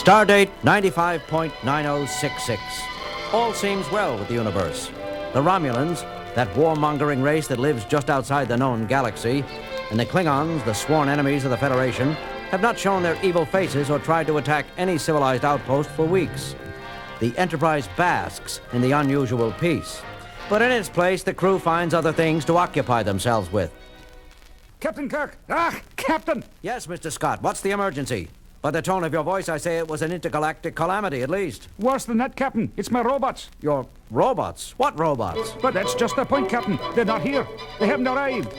Stardate 95.9066. All seems well with the universe. The Romulans, that warmongering race that lives just outside the known galaxy, and the Klingons, the sworn enemies of the Federation, have not shown their evil faces or tried to attack any civilized outpost for weeks. The Enterprise basks in the unusual peace. But in its place, the crew finds other things to occupy themselves with. Captain Kirk! Captain! Yes, Mr. Scott, what's the emergency? By the tone of your voice, I say it was an intergalactic calamity, at least. Worse than that, Captain. It's my robots. Your robots? What robots? But that's just the point, Captain. They're not here. They haven't arrived.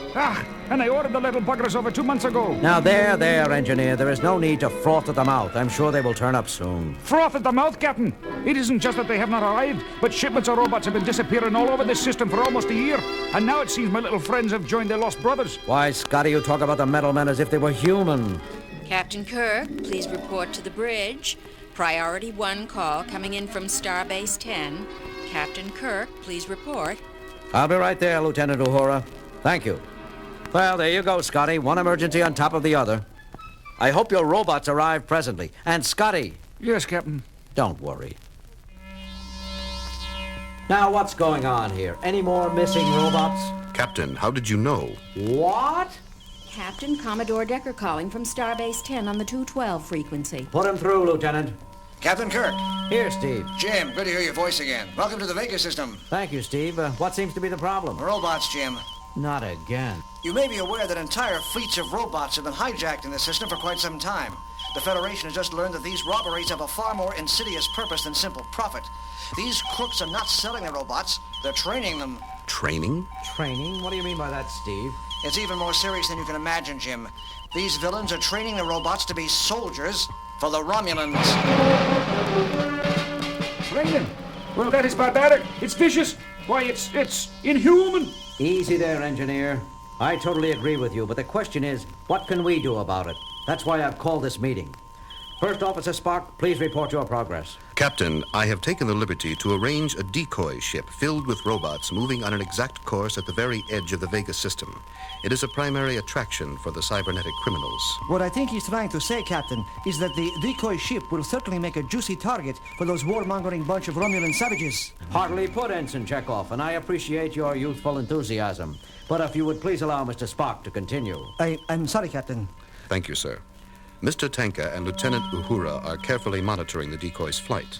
And I ordered the little buggers over 2 months ago. Now, there, engineer. There is no need to froth at the mouth. I'm sure they will turn up soon. Froth at the mouth, Captain? It isn't just that they have not arrived, but shipments of robots have been disappearing all over this system for almost a year. And now it seems my little friends have joined their lost brothers. Why, Scotty, you talk about the metal men as if they were human. Captain Kirk, please report to the bridge. Priority 1 call coming in from Starbase 10. Captain Kirk, please report. I'll be right there, Lieutenant Uhura. Thank you. Well, there you go, Scotty. One emergency on top of the other. I hope your robots arrive presently. And Scotty. Yes, Captain. Don't worry. Now, what's going on here? Any more missing robots? Captain, how did you know? What? Captain Commodore Decker calling from Starbase 10 on the 212 frequency. Put him through, Lieutenant. Captain Kirk. Here, Steve. Jim, good to hear your voice again. Welcome to the Vega system. Thank you, Steve. What seems to be the problem? Robots, Jim. Not again. You may be aware that entire fleets of robots have been hijacked in the system for quite some time. The Federation has just learned that these robberies have a far more insidious purpose than simple profit. These crooks are not selling their robots, they're training them. Training? Training? What do you mean by that, Steve? It's even more serious than you can imagine, Jim. These villains are training the robots to be soldiers for the Romulans. Training? Well, that is barbaric. It's vicious. Why, it's inhuman. Easy there, engineer. I totally agree with you, but the question is, what can we do about it? That's why I've called this meeting. First Officer Spock, please report your progress. Captain, I have taken the liberty to arrange a decoy ship filled with robots moving on an exact course at the very edge of the Vega system. It is a primary attraction for the cybernetic criminals. What I think he's trying to say, Captain, is that the decoy ship will certainly make a juicy target for those warmongering bunch of Romulan savages. Heartily put, Ensign Chekhov, and I appreciate your youthful enthusiasm. But if you would please allow Mr. Spock to continue. I'm sorry, Captain. Thank you, sir. Mr. Tanka and Lieutenant Uhura are carefully monitoring the decoy's flight.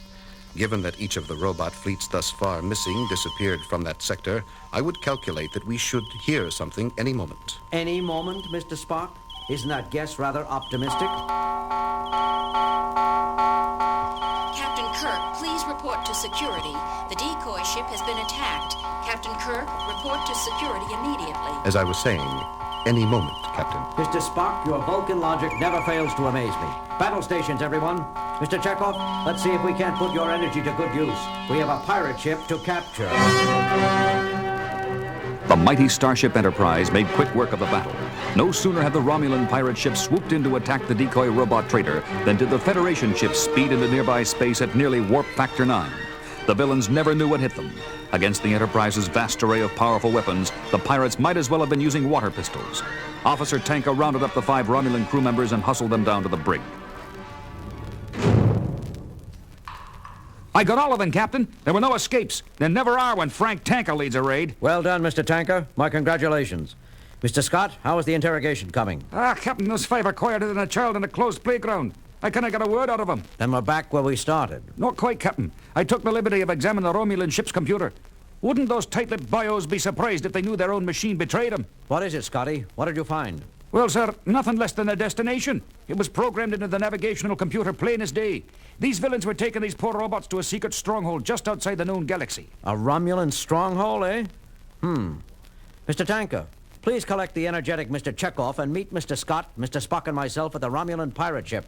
Given that each of the robot fleets thus far missing disappeared from that sector, I would calculate that we should hear something any moment. Any moment, Mr. Spock? Isn't that guess rather optimistic? Captain Kirk, please report to security. The decoy ship has been attacked. Captain Kirk, report to security immediately. As I was saying, any moment, Captain. Mr. Spock, your Vulcan logic never fails to amaze me. Battle stations, everyone. Mr. Chekhov, let's see if we can't put your energy to good use. We have a pirate ship to capture. The mighty Starship Enterprise made quick work of the battle. No sooner had the Romulan pirate ship swooped in to attack the decoy robot trader than did the Federation ship speed into nearby space at nearly warp factor 9. The villains never knew what hit them. Against the Enterprise's vast array of powerful weapons, the pirates might as well have been using water pistols. Officer Tanka rounded up the 5 Romulan crew members and hustled them down to the brig. I got all of them, Captain. There were no escapes. There never are when Frank Tanka leads a raid. Well done, Mr. Tanka. My congratulations. Mr. Scott, how is the interrogation coming? Captain, those 5 are quieter than a child in a closed playground. I can't get a word out of them. Then we're back where we started. Not quite, Captain. I took the liberty of examining the Romulan ship's computer. Wouldn't those tight-lipped bios be surprised if they knew their own machine betrayed them? What is it, Scotty? What did you find? Well, sir, nothing less than a destination. It was programmed into the navigational computer plain as day. These villains were taking these poor robots to a secret stronghold just outside the known galaxy. A Romulan stronghold, eh? Mr. Tanka, please collect the energetic Mr. Chekhov and meet Mr. Scott, Mr. Spock, and myself at the Romulan pirate ship.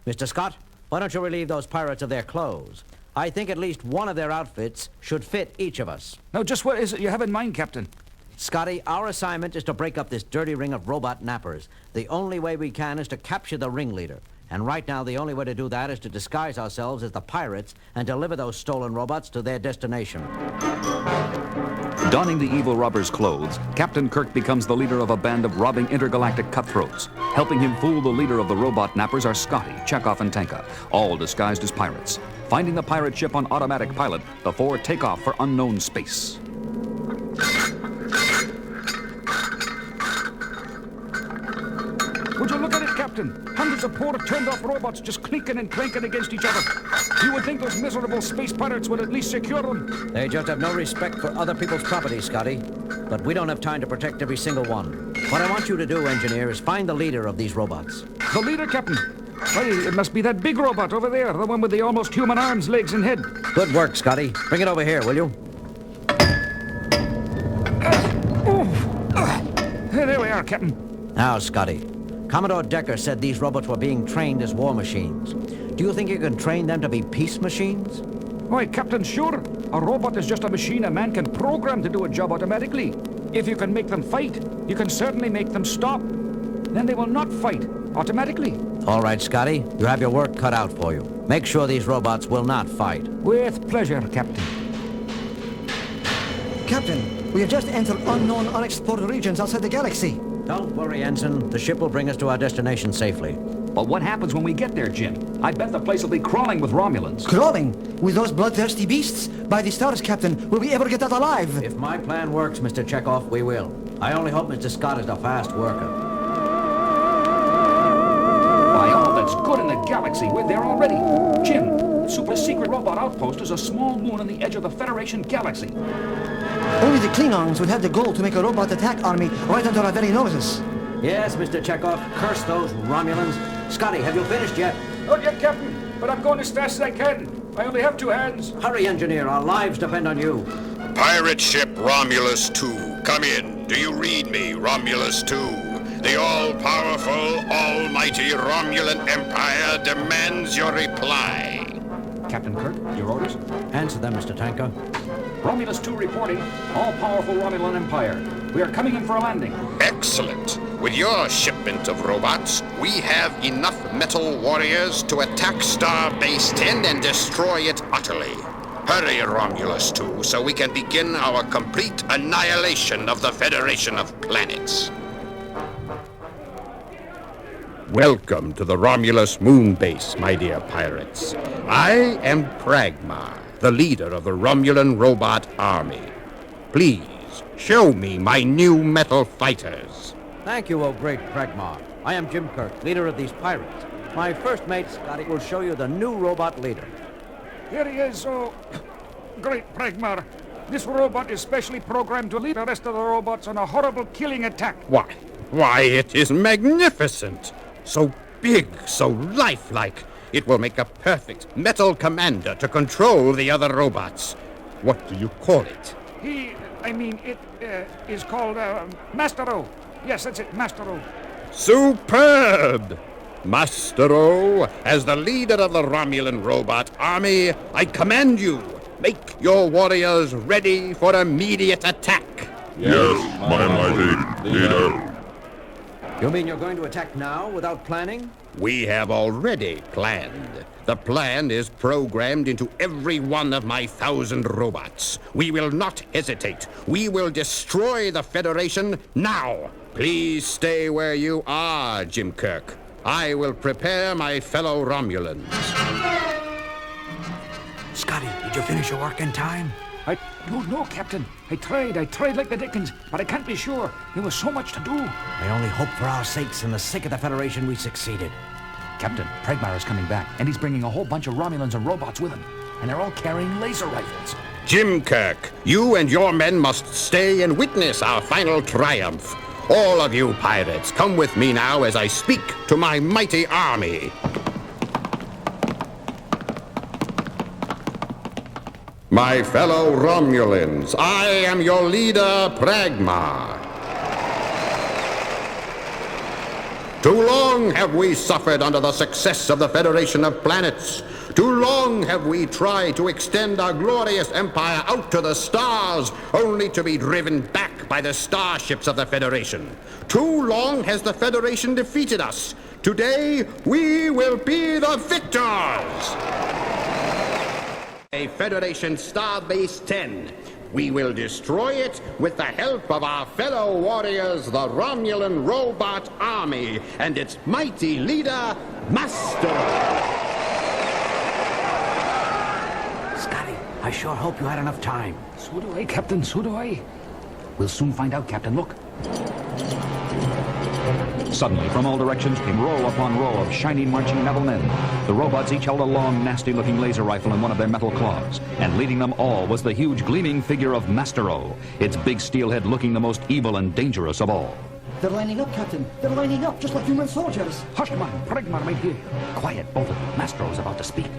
Mr. Scott, why don't you relieve those pirates of their clothes? I think at least one of their outfits should fit each of us. Now, just what is it you have in mind, Captain? Scotty, our assignment is to break up this dirty ring of robot nappers. The only way we can is to capture the ringleader. And right now, the only way to do that is to disguise ourselves as the pirates and deliver those stolen robots to their destination. Donning the evil robber's clothes, Captain Kirk becomes the leader of a band of robbing intergalactic cutthroats. Helping him fool the leader of the robot nappers are Scotty, Chekhov, and Tanka, all disguised as pirates. Finding the pirate ship on automatic pilot, the four take off for unknown space. Would you look at it, Captain? Hundreds of poor turned-off robots just clinking and clanking against each other. You would think those miserable space pirates would at least secure them. They just have no respect for other people's property, Scotty. But we don't have time to protect every single one. What I want you to do, engineer, is find the leader of these robots. The leader, Captain? Why, it must be that big robot over there, the one with the almost human arms, legs, and head. Good work, Scotty. Bring it over here, will you? There we are, Captain. Now, Scotty. Commodore Decker said these robots were being trained as war machines. Do you think you can train them to be peace machines? Why, Captain, sure. A robot is just a machine a man can program to do a job automatically. If you can make them fight, you can certainly make them stop. Then they will not fight automatically. All right, Scotty. You have your work cut out for you. Make sure these robots will not fight. With pleasure, Captain. Captain, we have just entered unknown, unexplored regions outside the galaxy. Don't worry, Ensign. The ship will bring us to our destination safely. But what happens when we get there, Jim? I bet the place will be crawling with Romulans. Crawling? With those bloodthirsty beasts? By the stars, Captain, will we ever get out alive? If my plan works, Mr. Chekhov, we will. I only hope Mr. Scott is a fast worker. By all that's good in the galaxy, we're there already. Jim, the super secret robot outpost is a small moon on the edge of the Federation galaxy. Only the Klingons would have the goal to make a robot attack army right under our very noses. Yes, Mr. Chekhov. Curse those Romulans. Scotty, have you finished yet? Not yet, Captain, but I'm going as fast as I can. I only have 2 hands. Hurry, engineer. Our lives depend on you. Pirate ship Romulus 2, come in. Do you read me, Romulus 2? The all-powerful, almighty Romulan Empire demands your reply. Captain Kirk, your orders? Answer them, Mr. Tanka. Romulus 2 reporting. All-powerful Romulan Empire. We are coming in for a landing. Excellent. With your shipment of robots, we have enough metal warriors to attack Starbase 10 and destroy it utterly. Hurry, Romulus 2, so we can begin our complete annihilation of the Federation of Planets. Welcome to the Romulus moon base, my dear pirates. I am Pragma, the leader of the Romulan robot army. Please, show me my new metal fighters. Thank you, O great Pragma. I am Jim Kirk, leader of these pirates. My first mate, Scotty, will show you the new robot leader. Here he is, oh, great Pragma. This robot is specially programmed to lead the rest of the robots on a horrible killing attack. Why, it is magnificent. So big, so lifelike. It will make a perfect metal commander to control the other robots. What do you call it? It is called, Mastero. Yes, that's it, Mastero. Superb! Mastero, as the leader of the Romulan robot army, I command you, make your warriors ready for immediate attack. Yes, my mighty leader. You mean you're going to attack now without planning? We have already planned. The plan is programmed into every one of my 1,000 robots. We will not hesitate. We will destroy the Federation now. Please stay where you are, Jim Kirk. I will prepare my fellow Romulans. Scotty, did you finish your work in time? I don't know, Captain. I tried like the dickens, but I can't be sure. There was so much to do. I only hope for our sakes and the sake of the Federation we succeeded. Captain, Pragma is coming back, and he's bringing a whole bunch of Romulans and robots with him. And they're all carrying laser rifles. Jim Kirk, you and your men must stay and witness our final triumph. All of you pirates, come with me now as I speak to my mighty army. My fellow Romulans, I am your leader, Pragma. Too long have we suffered under the success of the Federation of Planets. Too long have we tried to extend our glorious empire out to the stars, only to be driven back by the starships of the Federation. Too long has the Federation defeated us. Today, we will be the victors! A Federation Starbase 10. We will destroy it with the help of our fellow warriors, the Romulan Robot Army, and its mighty leader, Master. Scotty, I sure hope you had enough time. So do I, Captain, so do I. We'll soon find out, Captain. Look. Suddenly, from all directions came row upon row of shining marching metal men. The robots each held a long, nasty-looking laser rifle in one of their metal claws, and leading them all was the huge gleaming figure of Master O, its big steel head looking the most evil and dangerous of all. They're lining up, Captain. They're lining up, just like human soldiers. Hush, man. Pragma might hear you. Quiet, both of them. Master O's about to speak.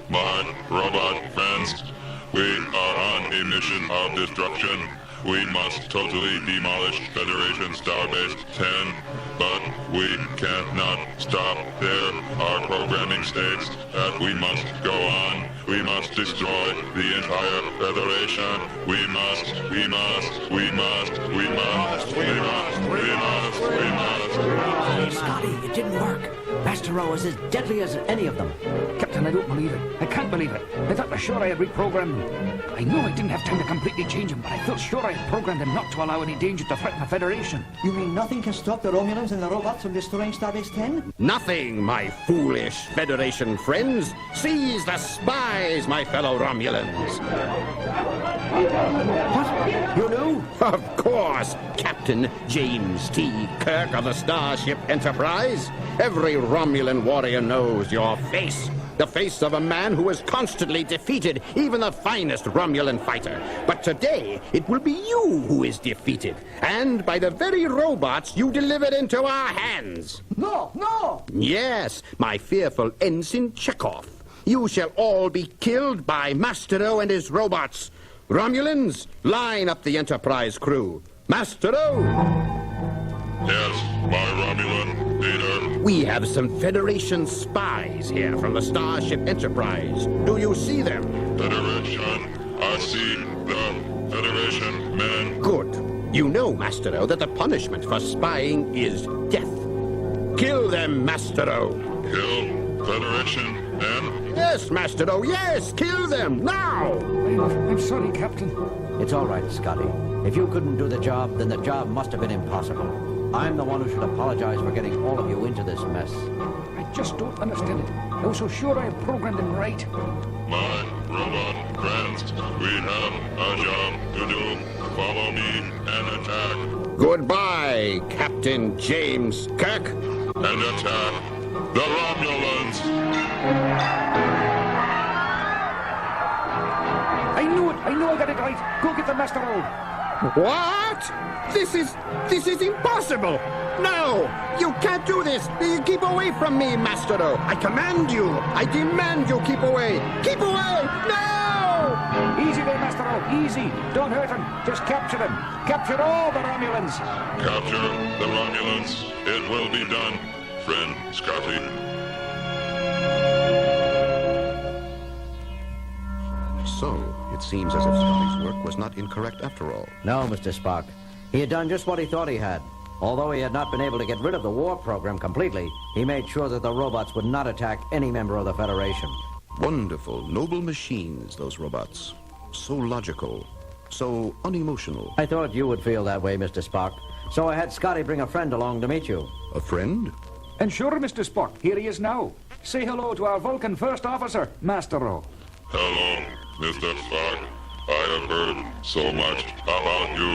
My robot friends, we are on a mission of destruction. We must totally demolish Federation Starbase 10, but we cannot stop there. Our programming states that we must go on. We must destroy the entire Federation. We must. Scotty, it didn't work. Master O is as deadly as any of them. Captain, I don't believe it. I can't believe it. I thought for sure I had reprogrammed them. I know I didn't have time to completely change them, but I felt sure I had programmed them not to allow any danger to threaten the Federation. You mean nothing can stop the Romulans and the robots from destroying Starbase 10? Nothing, my foolish Federation friends. Seize the spies, my fellow Romulans. What? You knew? Of course, Captain James T. Kirk of the Starship Enterprise. Every Romulan warrior knows your face. The face of a man who has constantly defeated even the finest Romulan fighter. But today, it will be you who is defeated. And by the very robots you delivered into our hands. No, no! Yes, my fearful Ensign Chekhov. You shall all be killed by Master O and his robots. Romulans, line up the Enterprise crew. Master O! Yes, my Romulan leader. We have some Federation spies here from the Starship Enterprise. Do you see them? Federation. I see the Federation men. Good. You know, Master O, that the punishment for spying is death. Kill them, Master O. Kill Federation men? Yes, Master O, yes! Kill them, now! I'm sorry, Captain. It's all right, Scotty. If you couldn't do the job, then the job must have been impossible. I'm the one who should apologize for getting all of you into this mess. I just don't understand it. I was so sure I had programmed them right. My robot friends, we have a job to do. Follow me and attack. Goodbye, Captain James Kirk. And attack the Romulans. I knew it. I know I got it right. Go get the Master O. What? This is impossible! No! You can't do this! You keep away from me, Master O! I command you! I demand you keep away! Keep away! No! Easy there, Master O. Easy. Don't hurt him. Just capture them. Capture all the Romulans. Capture the Romulans. It will be done, friend Scotty. So, it seems as if Scotty's work was not incorrect after all. No, Mr. Spock. He had done just what he thought he had. Although he had not been able to get rid of the war program completely, he made sure that the robots would not attack any member of the Federation. Wonderful, noble machines, those robots. So logical, so unemotional. I thought you would feel that way, Mr. Spock. So I had Scotty bring a friend along to meet you. A friend? And sure, Mr. Spock, here he is now. Say hello to our Vulcan First Officer, Master O. Hello, Mr. Spock. I have heard so much about you.